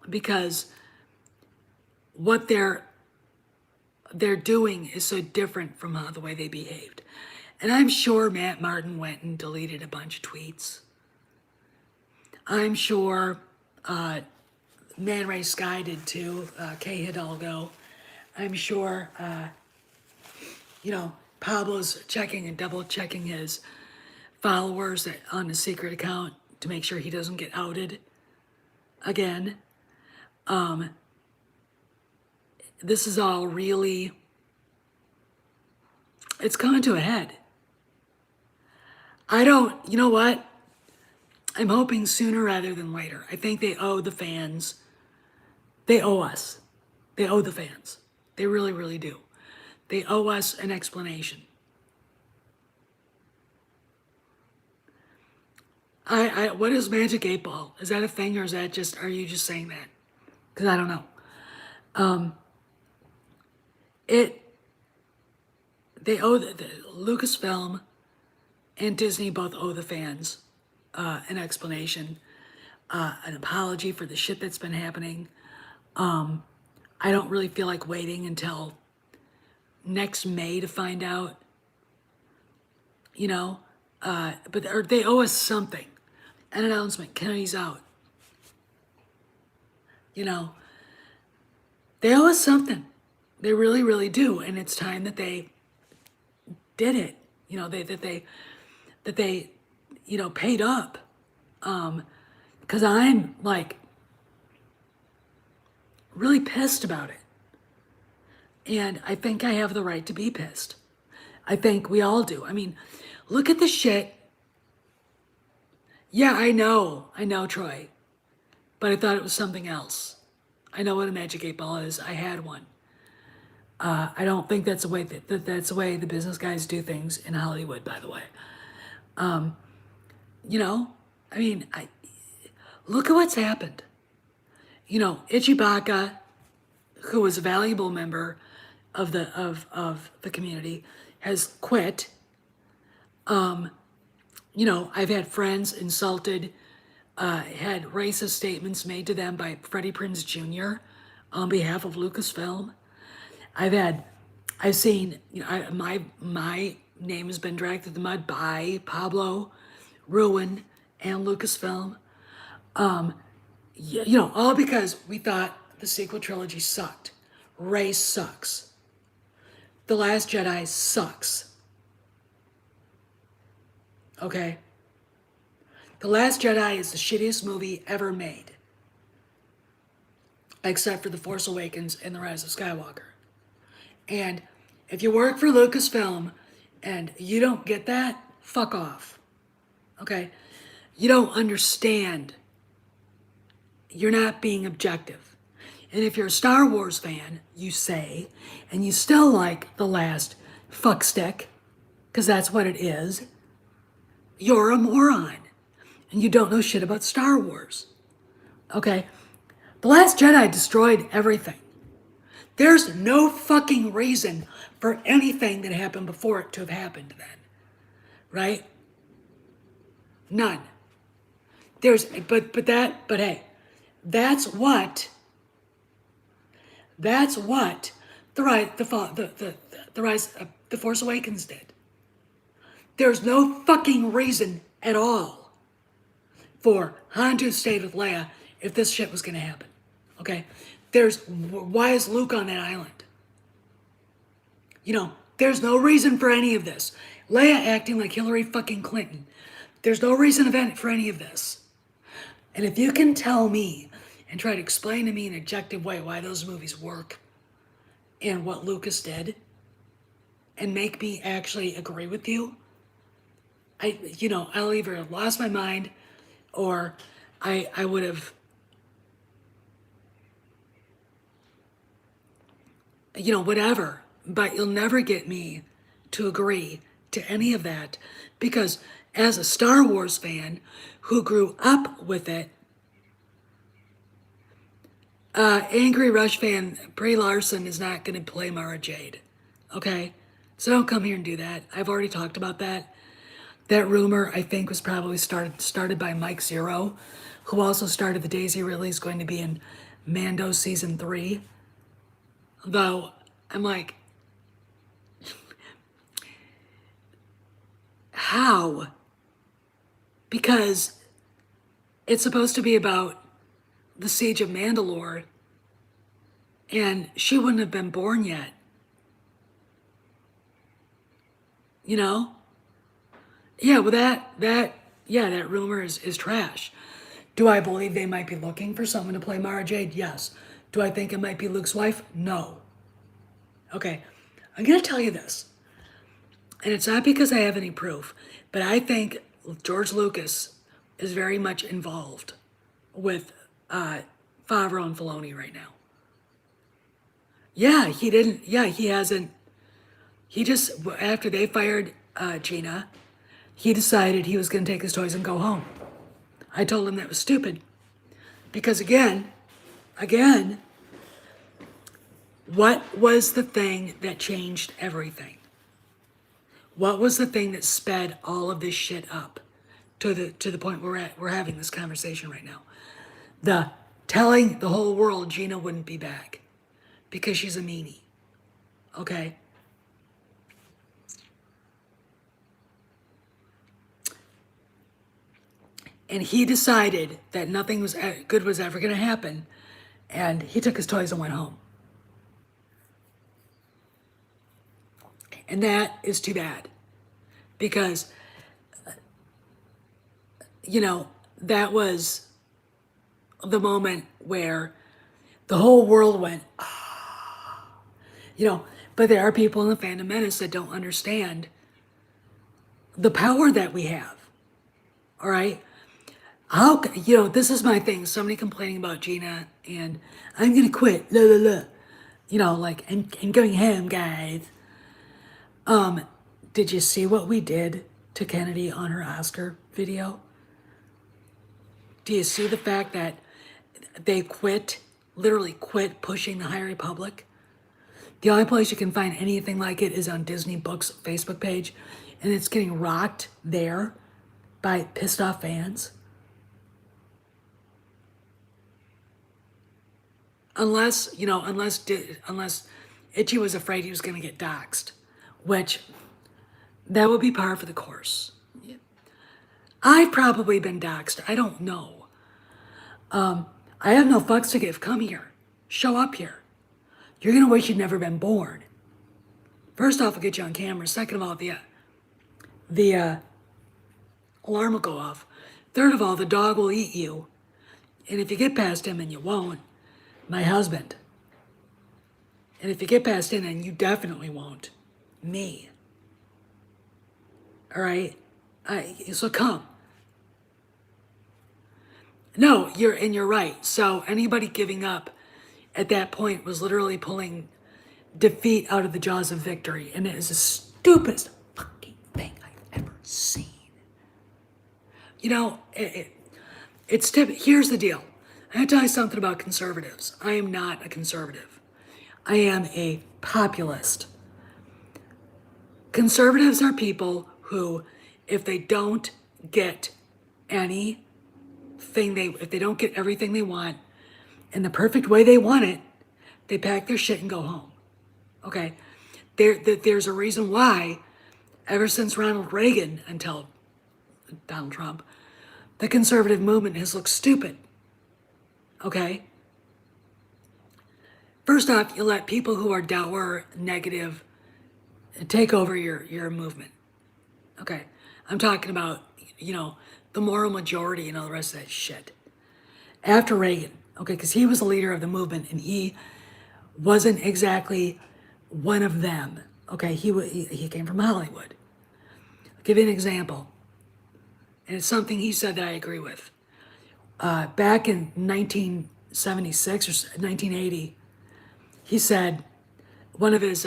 because what they're doing is so different from the way they behaved. And I'm sure Matt Martin went and deleted a bunch of tweets. I'm sure Man Ray Sky did too, Kay Hidalgo. I'm sure, Pablo's checking and double checking his followers on his secret account to make sure he doesn't get outed again. This is all really, it's coming to a head. You know what? I'm hoping sooner rather than later. I think they owe the fans, they owe us. They owe the fans. They really, really do. They owe us an explanation. What is Magic 8 Ball? Is that a thing, or are you just saying that? Because I don't know. They owe the Lucasfilm and Disney both owe the fans an explanation, an apology for the shit that's been happening. I don't really feel like waiting until next May to find out, but they owe us something. An announcement, Kennedy's out. They owe us something. They really, really do, and it's time that they did it. That they paid up. Because I'm like really pissed about it. And I think I have the right to be pissed. I think we all do. I mean, look at the shit. Yeah, I know, Troy. But I thought it was something else. I know what a Magic 8 Ball is. I had one. I don't think that's the way that's the way the business guys do things in Hollywood, by the way. Look at what's happened. Ichibaka, who was a valuable member of the community, has quit. I've had friends insulted, had racist statements made to them by Freddie Prinze Jr. on behalf of Lucasfilm. I've seen, my name has been dragged through the mud by Pablo, Ruin, and Lucasfilm. All because we thought the sequel trilogy sucked. Rey sucks. The Last Jedi sucks. Okay? The Last Jedi is the shittiest movie ever made. Except for The Force Awakens and The Rise of Skywalker. And if you work for Lucasfilm and you don't get that, fuck off. Okay? You don't understand. You're not being objective. And if you're a Star Wars fan, you say, and you still like the last fuckstick, because that's what it is, you're a moron. And you don't know shit about Star Wars. Okay? The Last Jedi destroyed everything. There's no fucking reason for anything that happened before it to have happened then. Right? None. But hey, that's what the Force Awakens did. There's no fucking reason at all for Han to stay with Leia if this shit was going to happen. Okay? Why is Luke on that island? There's no reason for any of this. Leia acting like Hillary fucking Clinton. There's no reason for any of this. And if you can tell me and try to explain to me in an objective way why those movies work and what Lucas did and make me actually agree with you, I'll either have lost my mind or I would have, whatever. But you'll never get me to agree to any of that because as a Star Wars fan who grew up with it, Angry Rush fan Bray Larson is not going to play Mara Jade. Okay? So don't come here and do that. I've already talked about that. That rumor, I think, was probably started by Mike Zeroh, who also started the Daisy Ridley is going to be in Mando Season 3. Though, I'm like, how? Because it's supposed to be about the siege of Mandalore, and she wouldn't have been born yet. You know? Yeah, well that rumor is trash. Do I believe they might be looking for someone to play Mara Jade? Yes. Do I think it might be Luke's wife? No. Okay. I'm gonna tell you this. And it's not because I have any proof, but I think George Lucas is very much involved with Favreau and Filoni right now. Yeah, he didn't. Yeah, he hasn't. He just, after they fired Gina, he decided he was going to take his toys and go home. I told him that was stupid. Because again, what was the thing that changed everything? What was the thing that sped all of this shit up to the point where we're having this conversation right now? The telling the whole world Gina wouldn't be back because she's a meanie. Okay? And he decided that nothing was good was ever going to happen, and he took his toys and went home. And that is too bad, because, that was the moment where the whole world went, but there are people in the Phantom Menace that don't understand the power that we have, all right? How, this is my thing, somebody complaining about Gina, and I'm going to quit, la la la, I'm going home, guys. Did you see what we did to Kennedy on her Oscar video? Do you see the fact that they literally quit pushing the High Republic? The only place you can find anything like it is on Disney Books' Facebook page, and it's getting rocked there by pissed off fans. Unless Itchy was afraid he was going to get doxxed, which that would be par for the course. I've probably been doxxed. I don't know. I have no fucks to give. Come here. Show up here. You're going to wish you'd never been born. First off, I'll get you on camera. Second of all, the alarm will go off. Third of all, the dog will eat you. And if you get past him, and you won't, my husband. And if you get past him, and you definitely won't, me. All right? So come. No, you're right. So anybody giving up at that point was literally pulling defeat out of the jaws of victory. And it is the stupidest fucking thing I've ever seen. Here's the deal. I have to tell you something about conservatives. I am not a conservative. I am a populist. Conservatives are people who, if they don't get if they don't get everything they want in the perfect way they want it, they pack their shit and go home. Okay? There's a reason why, ever since Ronald Reagan until Donald Trump, the conservative movement has looked stupid. Okay? First off, you let people who are dour, negative, take over your movement. Okay? I'm talking about, the moral majority and all the rest of that shit. After Reagan, okay, because he was the leader of the movement and he wasn't exactly one of them. Okay, he came from Hollywood. I'll give you an example. And it's something he said that I agree with. Back in 1976 or 1980, he said one of his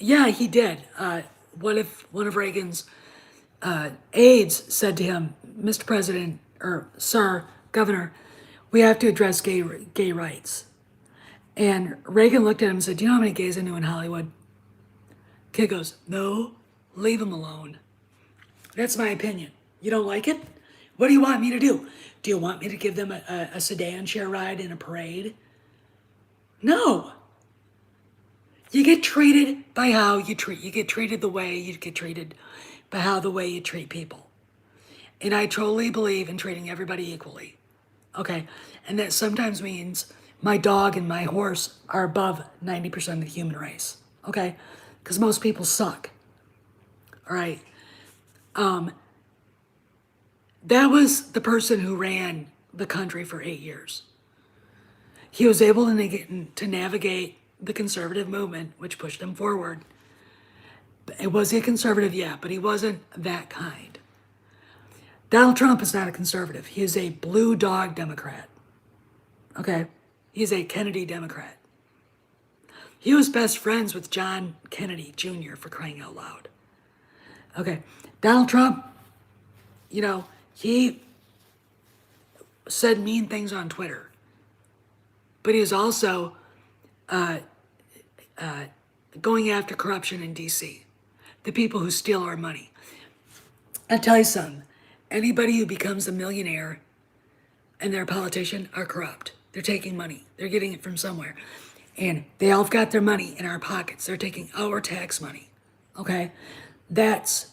yeah, he did. One of Reagan's aides said to him, "Mr. President, or Sir Governor, we have to address gay rights." And Reagan looked at him and said, "Do you know how many gays I knew in Hollywood?" Kid goes, "No, leave him alone." That's my opinion. You don't like it? What do you want me to do? Do you want me to give them a sedan chair ride in a parade? No. You get treated by how you treat. You get treated the way you get treated but how the way you treat people. And I totally believe in treating everybody equally. Okay. And that sometimes means my dog and my horse are above 90% of the human race. Okay. Because most people suck. All right. That was the person who ran the country for 8 years. He was able to navigate the conservative movement, which pushed him forward. Was he a conservative? Yeah, but he wasn't that kind. Donald Trump is not a conservative. He is a blue dog Democrat. Okay? He's a Kennedy Democrat. He was best friends with John Kennedy Jr., for crying out loud. Okay. Donald Trump, he said mean things on Twitter. But he was also going after corruption in D.C., the people who steal our money. I'll tell you something. Anybody who becomes a millionaire and they're a politician are corrupt. They're taking money. They're getting it from somewhere. And they all got their money in our pockets. They're taking our tax money. Okay? That's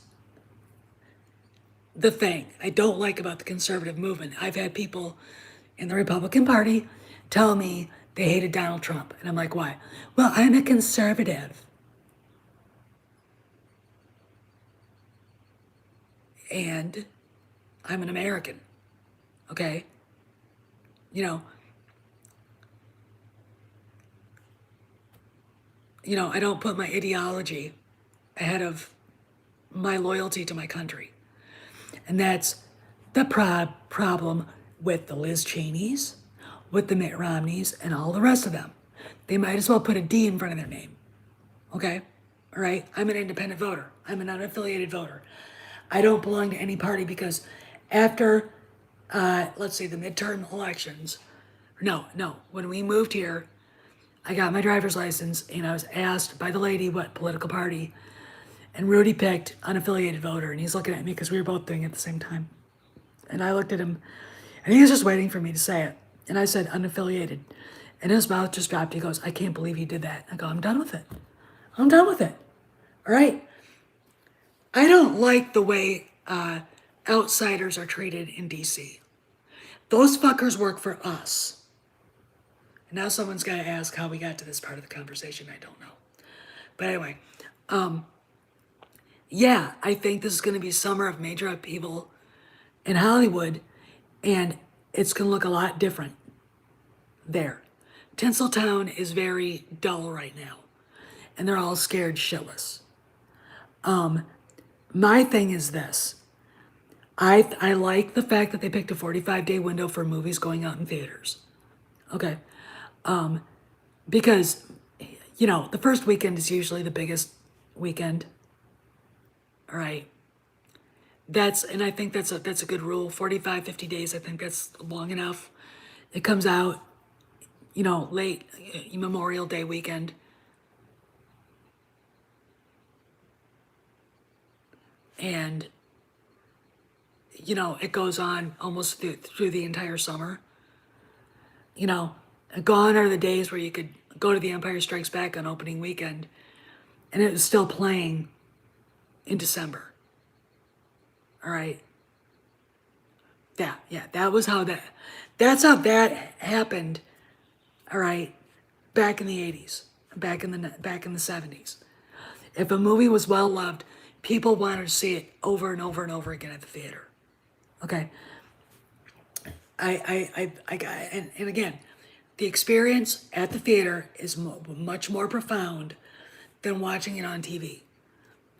the thing I don't like about the conservative movement. I've had people in the Republican Party tell me they hated Donald Trump. And I'm like, why? Well, I'm a conservative. And I'm an American. Okay? I don't put my ideology ahead of my loyalty to my country. And that's the problem with the Liz Cheneys, with the Mitt Romneys, and all the rest of them. They might as well put a D in front of their name. Okay? All right? I'm an independent voter. I'm an unaffiliated voter. I don't belong to any party because after, let's say, the midterm elections, when we moved here, I got my driver's license and I was asked by the lady what political party, and Rudy picked unaffiliated voter, and he's looking at me because we were both doing it at the same time. And I looked at him, and he was just waiting for me to say it. And I said unaffiliated. And his mouth just dropped. He goes, I can't believe you did that. I go, I'm done with it. I'm done with it. All right? I don't like the way outsiders are treated in D.C. Those fuckers work for us. And now someone's got to ask how we got to this part of the conversation. I don't know. But anyway, yeah, I think this is going to be summer of major upheaval in Hollywood, and it's going to look a lot different there. Tinseltown is very dull right now, and they're all scared shitless. My thing is this. I like the fact that they picked a 45-day window for movies going out in theaters. Okay. Because, the first weekend is usually the biggest weekend. All right. And I think that's a good rule. 45, 50 days, I think that's long enough. It comes out, late Memorial Day weekend. And, it goes on almost through the entire summer. Gone are the days where you could go to The Empire Strikes Back on opening weekend and it was still playing in December. All right. Yeah, that's how that happened. All right. Back in the 80s, back in the 70s. If a movie was well loved, people wanted to see it over and over and over again at the theater. Okay. I and again, the experience at the theater is much more profound than watching it on TV.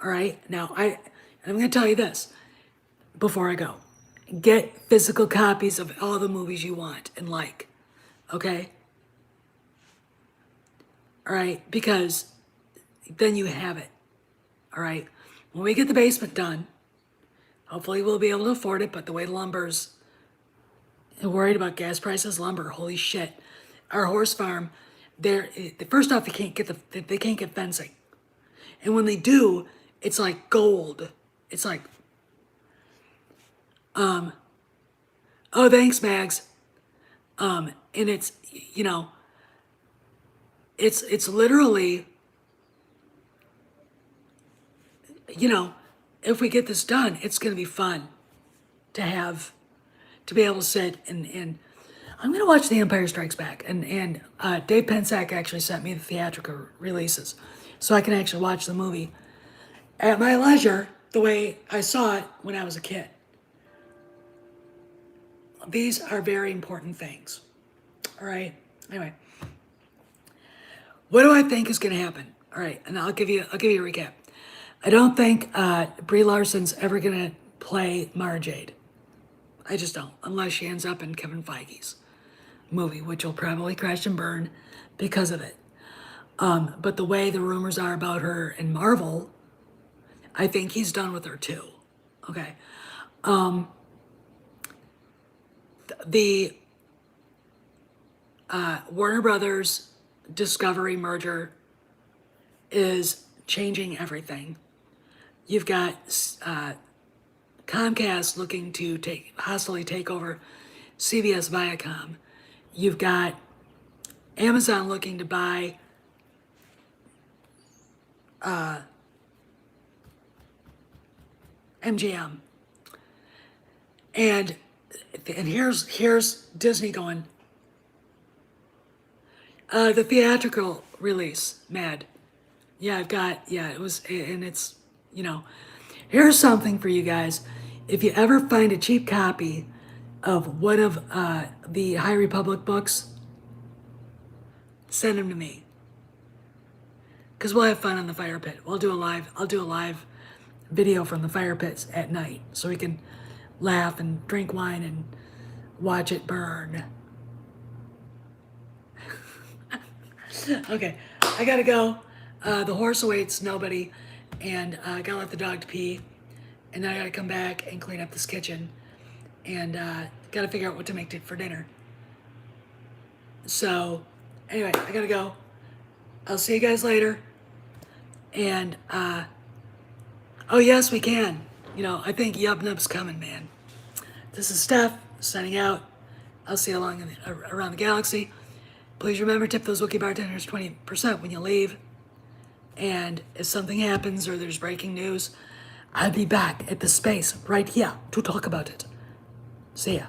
All right. Now I'm going to tell you this before I go: get physical copies of all the movies you want and like. Okay. All right, because then you have it. All right. When we get the basement done, hopefully we'll be able to afford it. But the way lumber's worried about gas prices, lumber, holy shit. Our horse farm, first off, they can't get fencing, and when they do, it's like gold. It's like, oh, thanks, Mags. And it's it's literally, if we get this done, it's going to be fun to be able to sit and I'm going to watch The Empire Strikes Back. And Dave Pensack actually sent me the theatrical releases so I can actually watch the movie at my leisure the way I saw it when I was a kid. These are very important things. All right. Anyway, what do I think is going to happen? All right, and I'll give you a recap. I don't think Brie Larson's ever going to play Mara Jade. I just don't, unless she ends up in Kevin Feige's movie, which will probably crash and burn because of it. But the way the rumors are about her in Marvel, I think he's done with her too. Okay. The Warner Brothers Discovery merger is changing everything. You've got Comcast looking to hostily take over CBS Viacom. You've got Amazon looking to buy MGM. And here's Disney going, the theatrical release, Mad. Yeah, it was, and it's, here's something for you guys. If you ever find a cheap copy of one of the High Republic books, send them to me. Because we'll have fun on the fire pit. I'll do a live video from the fire pits at night so we can laugh and drink wine and watch it burn. Okay, I gotta go. The horse awaits nobody, and I gotta let the dog pee, and then I gotta come back and clean up this kitchen, and gotta figure out what to make for dinner. So, anyway, I gotta go. I'll see you guys later. And, oh yes, we can. I think Yub Nub's coming, man. This is Steph, signing out. I'll see you around the galaxy. Please remember, tip those Wookiee bartenders 20% when you leave. And if something happens or there's breaking news, I'll be back at the space right here to talk about it. See ya.